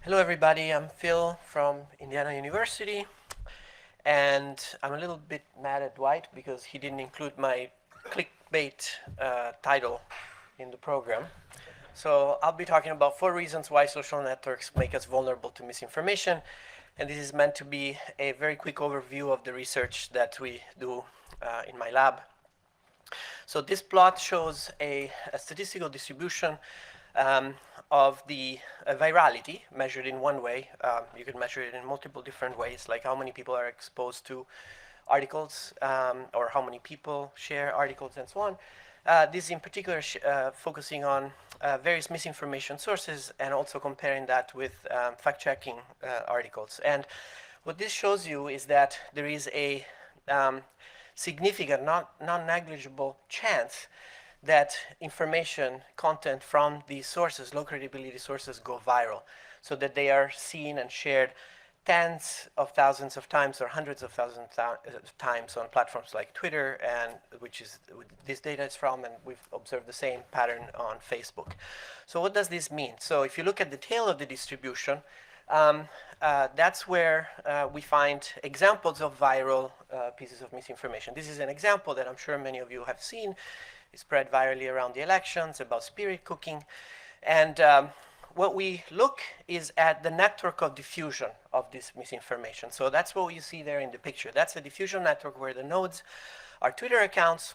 Hello everybody, I'm Phil from Indiana University, and I'm a little bit mad at Dwight because he didn't include my clickbait title in the program. So I'll be talking about 4 reasons why social networks make us vulnerable to misinformation, and this is meant to be a very quick overview of the research that we do in my lab. So this plot shows a statistical distribution um, of the virality measured in one way. You can measure it in multiple different ways, like how many people are exposed to articles or how many people share articles and so on. This in particular focusing on various misinformation sources and also comparing that with fact-checking articles. And what this shows you is that there is a significant, non-negligible chance that information content from these sources, low credibility sources, go viral, so that they are seen and shared tens of thousands of times or hundreds of thousands of times on platforms like Twitter, and which is this data is from, and we've observed the same pattern on Facebook. So what does this mean? So if you look at the tail of the distribution, that's where we find examples of viral pieces of misinformation. This is an example that I'm sure many of you have seen. It spread virally around the elections about spirit cooking. And what we look is at the network of diffusion of this misinformation. So that's what you see there in the picture. That's a diffusion network where the nodes are Twitter accounts.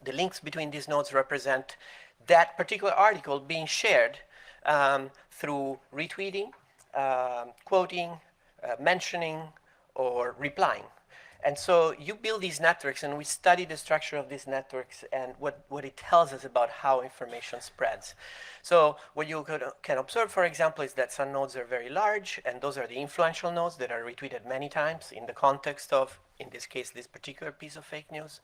The links between these nodes represent that particular article being shared through retweeting, quoting, mentioning, or replying. And so you build these networks, and we study the structure of these networks and what it tells us about how information spreads. So what you can observe, for example, is that some nodes are very large, and those are the influential nodes that are retweeted many times in the context of, in this case, this particular piece of fake news.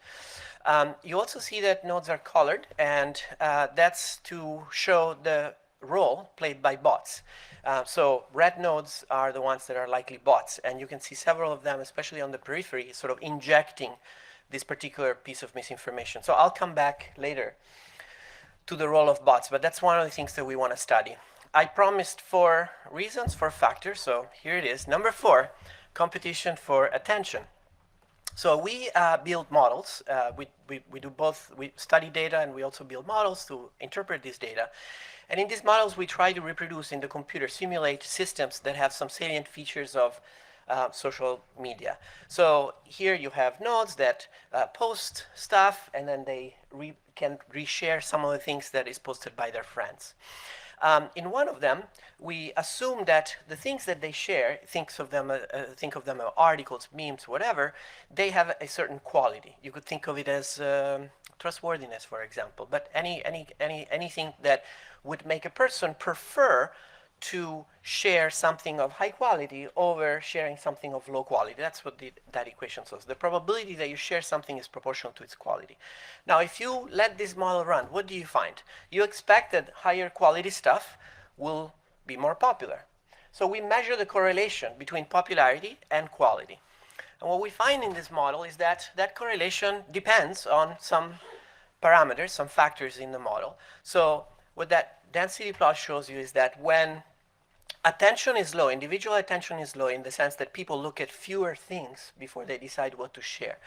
You also see that nodes are colored, and that's to show the role played by bots. So red nodes are the ones that are likely bots, and you can see several of them, especially on the periphery, sort of injecting this particular piece of misinformation. So I'll come back later to the role of bots, but that's one of the things that we want to study. I promised 4 reasons, 4 factors, so here it is. Number 4, competition for attention. So we build models. We do both. We study data and we also build models to interpret this data. And in these models, we try to reproduce in the computer, simulate systems that have some salient features of social media. So here you have nodes that post stuff, and then they can reshare some of the things that is posted by their friends. In one of them, we assume that the things that they share, think of them as articles, memes, whatever, they have a certain quality. You could think of it as trustworthiness, for example, but anything that would make a person prefer to share something of high quality over sharing something of low quality. That's what that equation says. The probability that you share something is proportional to its quality. Now, if you let this model run, what do you find? You expect that higher quality stuff will be more popular. So we measure the correlation between popularity and quality. And what we find in this model is that that correlation depends on some parameters, some factors in the model. So what that density plot shows you is that when attention is low, individual attention is low in the sense that people look at fewer things before they decide what to share,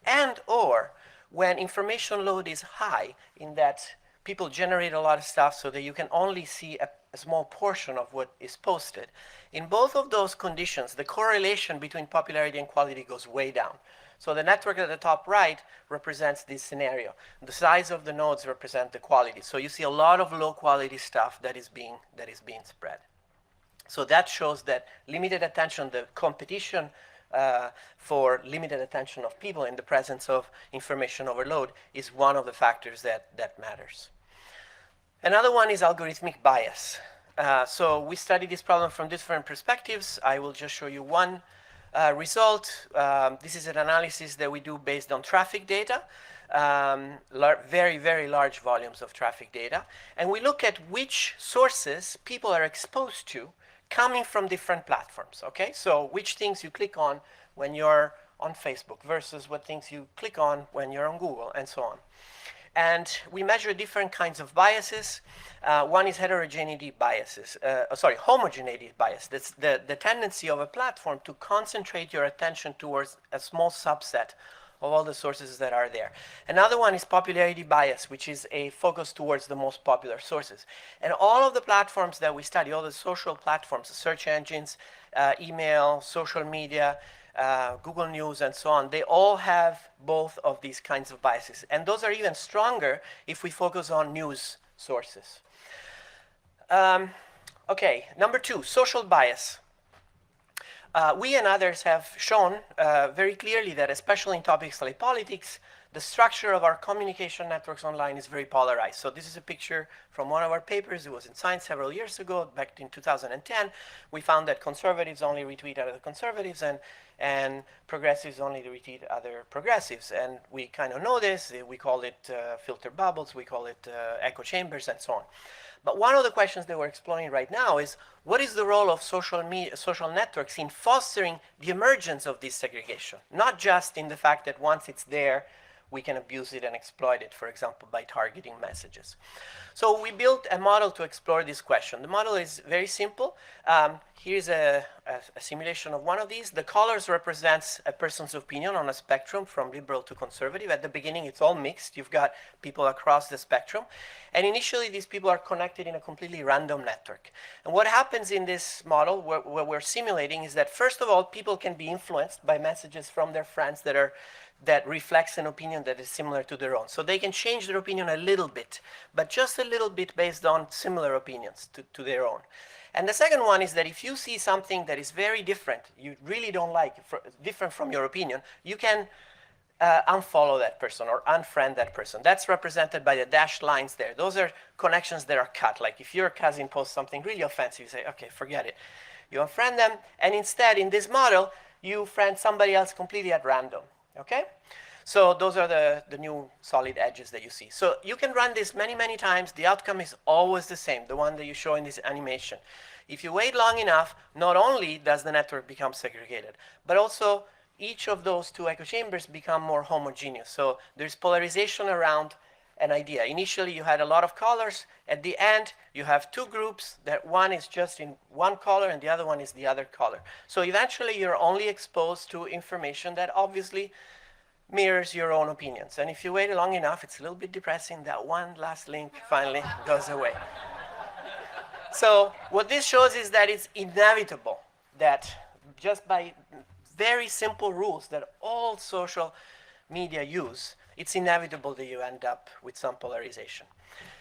and or when information load is high, in that people generate a lot of stuff so that you can only see a small portion of what is posted. In both of those conditions, the correlation between popularity and quality goes way down. So the network at the top right represents this scenario. The size of the nodes represent the quality. So you see a lot of low quality stuff that is being spread. So that shows that limited attention, the competition for limited attention of people in the presence of information overload is one of the factors that matters. Another one is algorithmic bias. So we study this problem from different perspectives. I will just show you one result. This is an analysis that we do based on traffic data, very, very large volumes of traffic data. And we look at which sources people are exposed to coming from different platforms, okay? So which things you click on when you're on Facebook versus what things you click on when you're on Google, and so on. And we measure different kinds of biases. One is heterogeneity biases, homogeneity bias. That's the tendency of a platform to concentrate your attention towards a small subset of all the sources that are there. Another one is popularity bias, which is a focus towards the most popular sources. And all of the platforms that we study, all the social platforms, search engines, email, social media, Google News, and so on, they all have both of these kinds of biases. And those are even stronger if we focus on news sources. Okay, number 2, social bias. We and others have shown very clearly that, especially in topics like politics, the structure of our communication networks online is very polarized. So this is a picture from one of our papers. It was in Science several years ago, back in 2010. We found that conservatives only retweet other conservatives, and progressives only retweet other progressives. And we kind of know this. We call it filter bubbles. We call it echo chambers, and so on. But one of the questions that we're exploring right now is, what is the role of social networks in fostering the emergence of this segregation? Not just in the fact that once it's there, we can abuse it and exploit it, for example, by targeting messages. So we built a model to explore this question. The model is very simple. Here's a simulation of one of these. The colors represents a person's opinion on a spectrum from liberal to conservative. At the beginning, it's all mixed. You've got people across the spectrum. And initially, these people are connected in a completely random network. And what happens in this model, what we're simulating, is that, first of all, people can be influenced by messages from their friends that reflects an opinion that is similar to their own. So they can change their opinion a little bit, but just a little bit based on similar opinions to their own. And the second one is that if you see something that is very different, you really don't like, different from your opinion, you can unfollow that person or unfriend that person. That's represented by the dashed lines there. Those are connections that are cut. Like if your cousin posts something really offensive, you say, okay, forget it. You unfriend them, and instead, in this model, you friend somebody else completely at random. Okay? So those are the new solid edges that you see. So you can run this many, many times. The outcome is always the same, the one that you show in this animation. If you wait long enough, not only does the network become segregated, but also each of those two echo chambers become more homogeneous. So there's polarization around an idea. Initially, you had a lot of colors. At the end, you have two groups that one is just in one color and the other one is the other color. So eventually, you're only exposed to information that obviously mirrors your own opinions. And if you wait long enough, it's a little bit depressing. That one last link finally goes away. So what this shows is that it's inevitable that just by very simple rules that all social media use, it's inevitable that you end up with some polarization.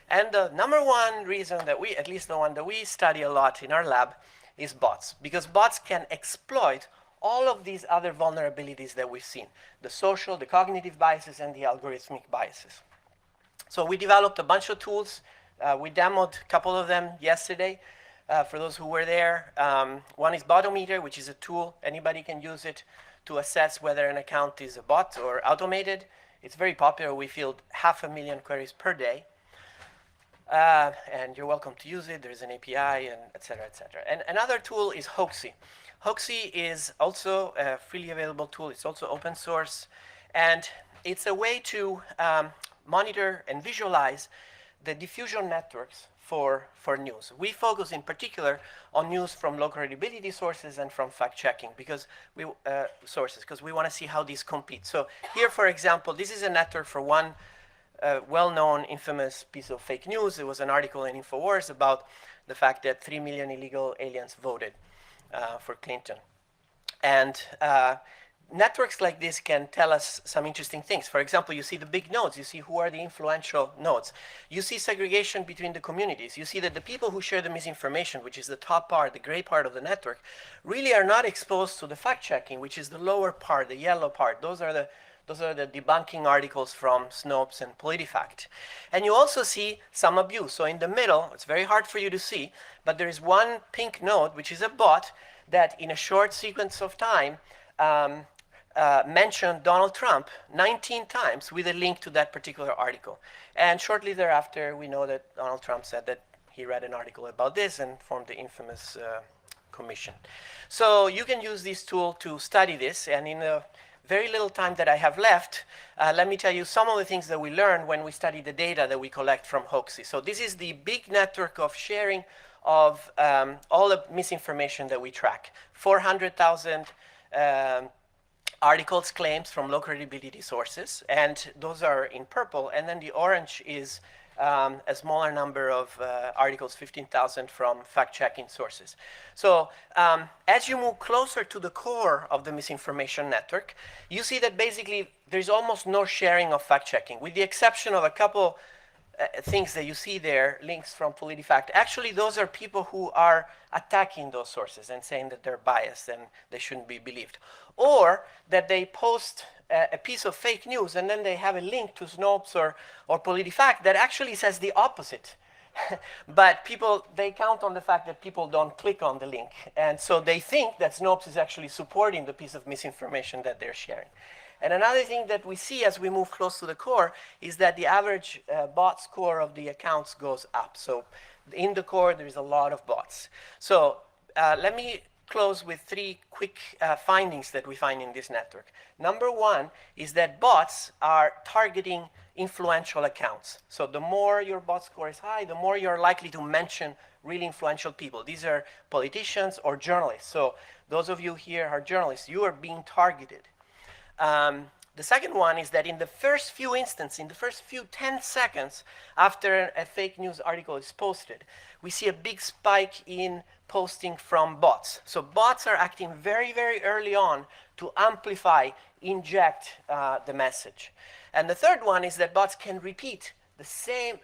And the number one reason that we, at least the one that we study a lot in our lab, is bots. Because bots can exploit all of these other vulnerabilities that we've seen, the social, the cognitive biases, and the algorithmic biases. So we developed a bunch of tools. We demoed a couple of them yesterday for those who were there. One is Botometer, which is a tool. Anybody can use it to assess whether an account is a bot or automated. It's very popular. We field 500,000 queries per day. And you're welcome to use it. There's an API, and et cetera, et cetera. And another tool is Hoaxy. Hoaxy is also a freely available tool. It's also open source. And it's a way to monitor and visualize the diffusion networks for news. We focus in particular on news from low credibility sources and from fact-checking sources, because we want to see how these compete. So here, for example, this is a network for one well-known, infamous piece of fake news. It was an article in InfoWars about the fact that 3 million illegal aliens voted for Clinton. And networks like this can tell us some interesting things. For example, you see the big nodes. You see who are the influential nodes. You see segregation between the communities. You see that the people who share the misinformation, which is the top part, the gray part of the network, really are not exposed to the fact-checking, which is the lower part, the yellow part. Those are the debunking articles from Snopes and PolitiFact. And you also see some abuse. So in the middle, it's very hard for you to see, but there is one pink node, which is a bot, that in a short sequence of time mentioned Donald Trump 19 times with a link to that particular article. And shortly thereafter, we know that Donald Trump said that he read an article about this and formed the infamous commission. So you can use this tool to study this. And in very little time that I have left, let me tell you some of the things that we learned when we study the data that we collect from Hoaxy. So this is the big network of sharing of all the misinformation that we track. 400,000 articles, claims from low credibility sources, and those are in purple. And then the orange is a smaller number of articles, 15,000 from fact-checking sources. So as you move closer to the core of the misinformation network, you see that basically there's almost no sharing of fact-checking, with the exception of a couple things that you see there, links from PolitiFact. Actually, those are people who are attacking those sources and saying that they're biased and they shouldn't be believed. Or that they post a piece of fake news and then they have a link to Snopes or PolitiFact that actually says the opposite. But people, they count on the fact that people don't click on the link. And so they think that Snopes is actually supporting the piece of misinformation that they're sharing. And another thing that we see as we move close to the core is that the average bot score of the accounts goes up. So in the core, there is a lot of bots. So let me close with three quick findings that we find in this network. Number one is that bots are targeting influential accounts. So the more your bot score is high, the more you're likely to mention really influential people. These are politicians or journalists. So those of you here are journalists. You are being targeted. The second one is that in the first few instances, in the first few 10 seconds after a fake news article is posted, we see a big spike in posting from bots. So bots are acting very, very early on to amplify, inject the message. And the third one is that bots can repeat the same,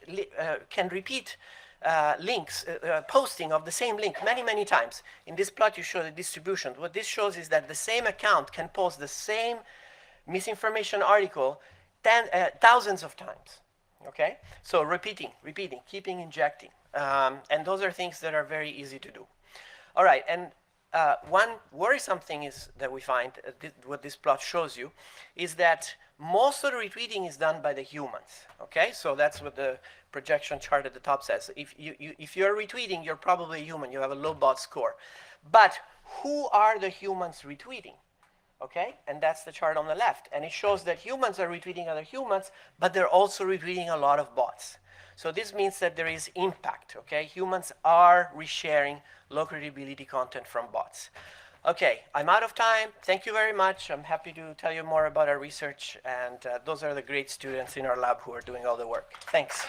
links, posting of the same link many, many times. In this plot, you show the distribution. What this shows is that the same account can post the same misinformation article thousands of times. Okay? So repeating, keeping injecting. And those are things that are very easy to do. All right, and one worrisome thing is that we find, what this plot shows you, is that most of the retweeting is done by the humans. Okay, so that's what the projection chart at the top says. If you're retweeting, you're probably a human. You have a low bot score. But who are the humans retweeting? Okay, and that's the chart on the left. And it shows that humans are retweeting other humans, but they're also retweeting a lot of bots. So this means that there is impact, okay? Humans are resharing low credibility content from bots. Okay, I'm out of time. Thank you very much. I'm happy to tell you more about our research, and those are the great students in our lab who are doing all the work. Thanks.